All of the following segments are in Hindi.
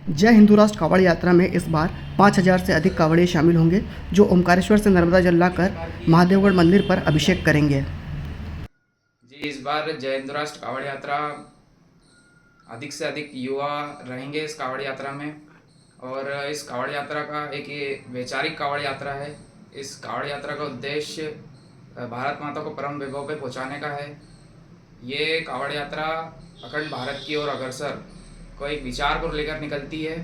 जय हिंदू राष्ट्र कांवड़ यात्रा में इस बार 5,000 से अधिक कांवड़िए शामिल होंगे जो ओमकारेश्वर से नर्मदा जल लाकर महादेवगढ़ मंदिर पर अभिषेक करेंगे। जी, इस बार जय हिंदू राष्ट्र कांवड़ यात्रा अधिक से अधिक युवा रहेंगे इस कांवड़ यात्रा में। और इस कांवड़ यात्रा का एक ये वैचारिक कांवड़ यात्रा है। इस कांवड़ यात्रा का उद्देश्य भारत माता को परम वैभव पे पहुंचाने का है। ये कांवड़ यात्रा अखंड भारत की ओर अग्रसर को एक विचार को लेकर निकलती है।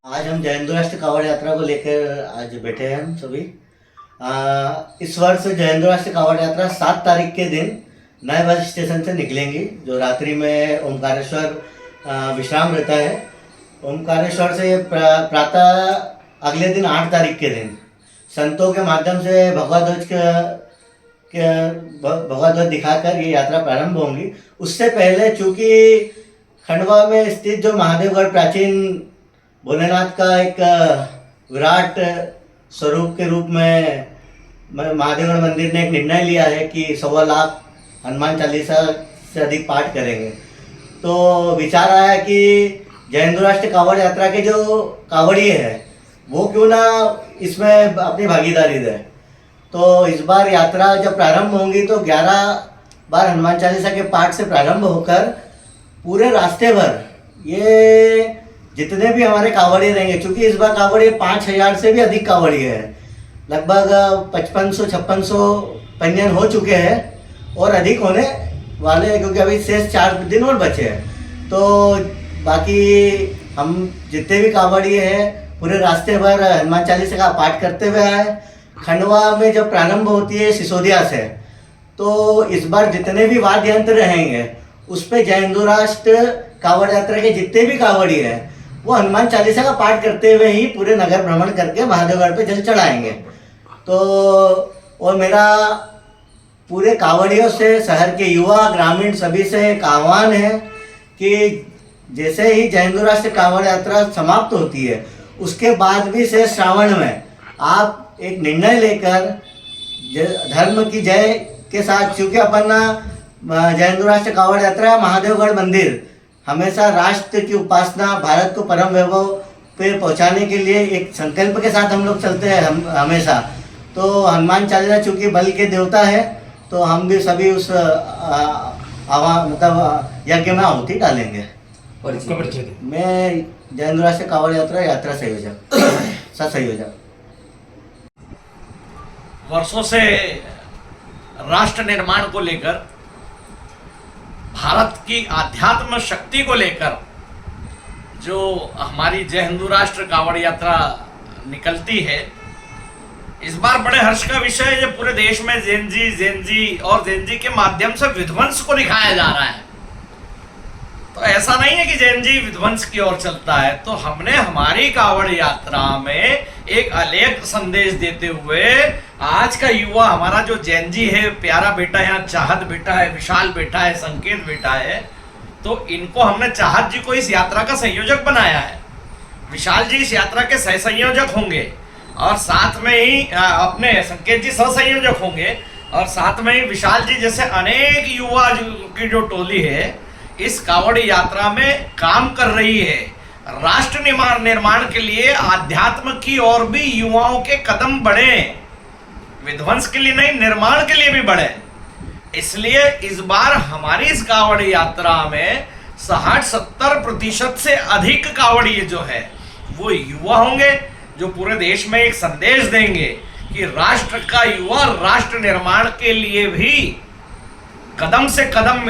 आज हम जय हिंदू राष्ट्र कांवड़ यात्रा को लेकर आज बैठे हैं हम सभी। इस वर्ष जय हिंदू राष्ट्र कांवड़ यात्रा 7 तारीख के दिन नए बस स्टेशन से निकलेंगी, जो रात्रि में ओमकारेश्वर विश्राम रहता है। ओमकारेश्वर से प्रातः अगले दिन 8 तारीख के दिन संतों के माध्यम से भगवा ध्वज दिखाकर ये यात्रा प्रारंभ होंगी। उससे पहले चूँकि खंडवा में स्थित जो महादेवगढ़ प्राचीन भोलेनाथ का एक विराट स्वरूप के रूप में महादेवगढ़ मंदिर ने एक निर्णय लिया है कि 1.25 लाख हनुमान चालीसा से अधिक पाठ करेंगे। तो विचार आया कि जय हिंदू राष्ट्र कांवड़ यात्रा के जो कांवड़िए हैं वो क्यों ना इसमें अपनी भागीदारी दें। तो इस बार यात्रा जब प्रारंभ होंगी तो 11 बार हनुमान चालीसा के पाठ से प्रारंभ होकर पूरे रास्ते भर ये जितने भी हमारे कांवड़िए रहेंगे, क्योंकि इस बार कांवड़िए 5,000 से भी अधिक कांवड़िए हैं, लगभग 5500-5600 पंजन हो चुके हैं और अधिक होने वाले हैं, क्योंकि अभी शेष 4 दिन और बचे हैं। तो बाकी हम जितने भी कांवड़िए हैं पूरे रास्ते भर हनुमान चालीसा का पाठ करते हुए आए। खंडवा में जब प्रारंभ होती है सिसोदिया से, तो इस बार जितने भी वाद्य यंत्र रहेंगे उस पे जय हिंदू राष्ट्र कांवड़ यात्रा के जितने भी कांवड़िए हैं वो हनुमान चालीसा का पाठ करते हुए ही पूरे नगर भ्रमण करके महादेवगढ़ पे जल चढ़ाएंगे। तो और मेरा पूरे कांवड़ियों से, शहर के युवा ग्रामीण सभी से एक आह्वान है कि जैसे ही जय हिंदू राष्ट्र कांवड़ यात्रा समाप्त होती है उसके बाद भी से श्रावण में आप एक निर्णय लेकर धर्म की जय के साथ, क्योंकि अपन जय हिंदू राष्ट्र कांवड़ यात्रा महादेवगढ़ मंदिर हमेशा राष्ट्र की उपासना, भारत को परम वैभव पे पहुंचाने के लिए एक संकल्प के साथ हम लोग चलते हैं हमेशा। तो हनुमान चालीसा चूँकि बल के देवता है तो हम भी सभी उस मतलब यज्ञ में आहुति डालेंगे। मैं जय हिंदू राष्ट्र कांवड़ यात्रा संयोजक सह संयोजक। वर्षों से राष्ट्र निर्माण को लेकर, भारत की आध्यात्म शक्ति को लेकर जो हमारी जय हिंदू राष्ट्र कांवड़ यात्रा निकलती है, इस बार बड़े हर्ष का विषय है। जब पूरे देश में जेनजी और जेनजी के माध्यम से विध्वंस को दिखाया जा रहा है, तो ऐसा नहीं है कि जेनजी विध्वंस की ओर चलता है। तो हमने हमारी कांवड़ यात्रा में एक अलग संदेश देते हुए आज का युवा, हमारा जो जेनजी है, प्यारा बेटा है, यहाँ चाहत बेटा है, विशाल बेटा है, संकेत बेटा है, तो इनको हमने चाहत जी को इस यात्रा का संयोजक बनाया है। विशाल जी इस यात्रा के सह संयोजक होंगे और साथ में ही अपने संकेत जी सह संयोजक होंगे और साथ में ही विशाल जी जैसे अनेक युवा की जो टोली है इस कांवड़ यात्रा में काम कर रही है। राष्ट्र निर्माण के लिए आध्यात्म की ओर भी युवाओं के कदम बढ़े, विध्वंस के लिए नहीं, निर्माण के लिए भी बढ़े। इसलिए इस बार हमारी इस कांवड़ यात्रा में 60-70% से अधिक कांवड़िए जो है वो युवा होंगे, जो पूरे देश में एक संदेश देंगे कि राष्ट्र का युवा राष्ट्र निर्माण के लिए भी कदम से कदम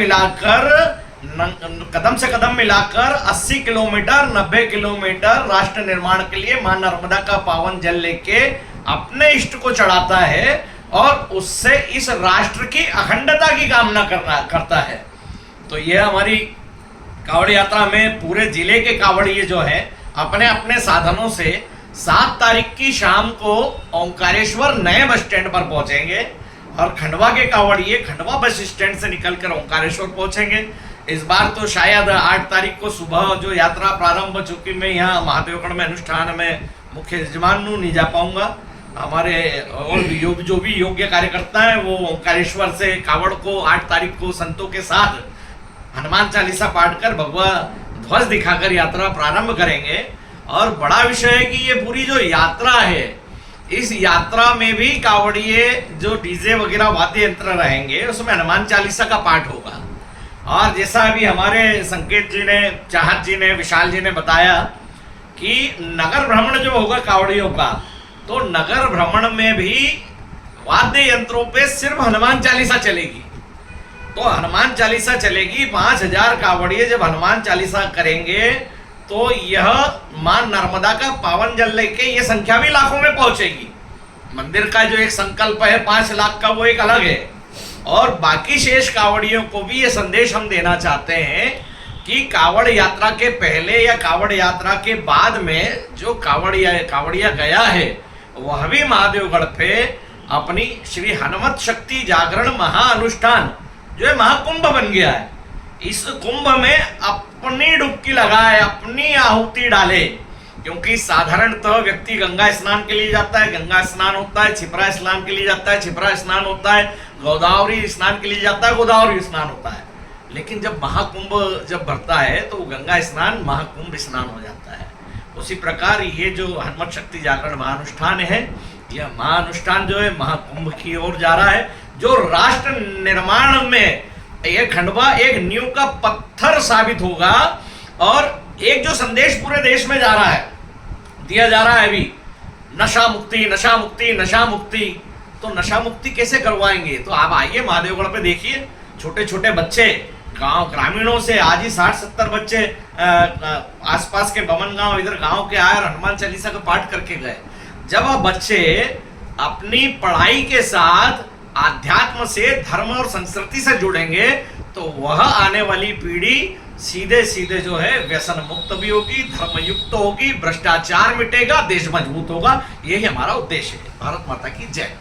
मिलाकर 80 किलोमीटर 90 किलोमीटर राष्ट्र निर्माण के लिए मां नर्मदा का पावन जल लेके अपने इष्ट को चढ़ाता है और उससे इस राष्ट्र की अखंडता की कामना करता है। तो यह हमारी कांवड़ यात्रा में पूरे जिले के कांवड़िए जो है अपने अपने साधनों से 7 तारीख की शाम को ओमकारेश्वर नए बस स्टैंड पर पहुंचेंगे और खंडवा के कांवड़िए खंडवा बस स्टैंड से निकलकर ओमकारेश्वर पहुंचेंगे। इस बार तो शायद 8 तारीख को सुबह जो यात्रा प्रारंभ, चूंकि मैं यहाँ महादेवगढ़ में अनुष्ठान में मुख्य यजमान नहीं जा पाऊंगा, हमारे और जो भी योग्य कार्यकर्ता हैं वो ओमकारेश्वर से कांवड़ को 8 तारीख को संतों के साथ हनुमान चालीसा पाठ कर भगवा ध्वज दिखाकर यात्रा प्रारंभ करेंगे। और बड़ा विषय है कि ये पूरी जो यात्रा है, इस यात्रा में भी कावड़िए जो डीजे वगैरह वाद्य यंत्र रहेंगे, उसमें हनुमान चालीसा का पाठ होगा। और जैसा अभी हमारे संकेत जी ने, चाहत जी ने, विशाल जी ने बताया कि नगर भ्रमण जो होगा कावड़ियों का, तो नगर भ्रमण में भी वाद्य यंत्रों पे सिर्फ हनुमान चालीसा चलेगी। तो हनुमान चालीसा चलेगी। 5000 कावड़िए जब हनुमान चालीसा करेंगे तो यह मां नर्मदा का पावन जल लेके ये संख्या भी लाखों में पहुंचेगी। मंदिर का जो एक संकल्प है 5 लाख का, वो एक अलग है। और बाकी शेष कावड़ियों को भी ये संदेश हम देना चाहते हैं कि कावड़ यात्रा के पहले या कावड़ यात्रा के बाद में जो कावड़िया गया है, वह भी महादेवगढ़ पे अपनी श्री हनुमत शक्ति जागरण महाअनुष्ठान जो है महाकुंभ बन गया है। इस कुंभ में अपनी डुबकी लगाए, अपनी आहुति डाले। क्योंकि साधारणतः व्यक्ति गंगा स्नान के लिए जाता है, गंगा स्नान होता है, छिपरा स्नान के लिए जाता है, छिपरा स्नान होता है, गोदावरी स्नान के लिए जाता है, गोदावरी स्नान होता है। लेकिन जब महाकुंभ जब भरता है तो गंगा स्नान महाकुंभ स्नान हो जाता है। उसी प्रकार ये जो हनुमत शक्ति जागरण महाअनुष्ठान है, यह महाअनुष्ठान जो है महाकुंभ की ओर जा रहा है, जो राष्ट्र निर्माण में यह खंडवा एक नींव का पत्थर साबित होगा। और एक जो संदेश पूरे देश में जा रहा है, दिया जा रहा है अभी, नशा मुक्ति, नशा मुक्ति, नशा मुक्ति। तो नशा मुक्ति कैसे करवाएंगे? तो आप आइए महादेवगढ़ पे, देखिए छोटे छोटे बच्चे गांव ग्रामीणों से आज ही 60-70 बच्चे आसपास के बमन गांव, इधर गांव के आए और हनुमान चालीसा का पाठ करके गए। जब आप बच्चे अपनी पढ़ाई के साथ आध्यात्म से, धर्म और संस्कृति से जुड़ेंगे तो वह आने वाली पीढ़ी सीधे सीधे जो है व्यसन मुक्त भी होगी, धर्म युक्त होगी, भ्रष्टाचार मिटेगा, देश मजबूत होगा। यही हमारा उद्देश्य है। भारत माता की जय।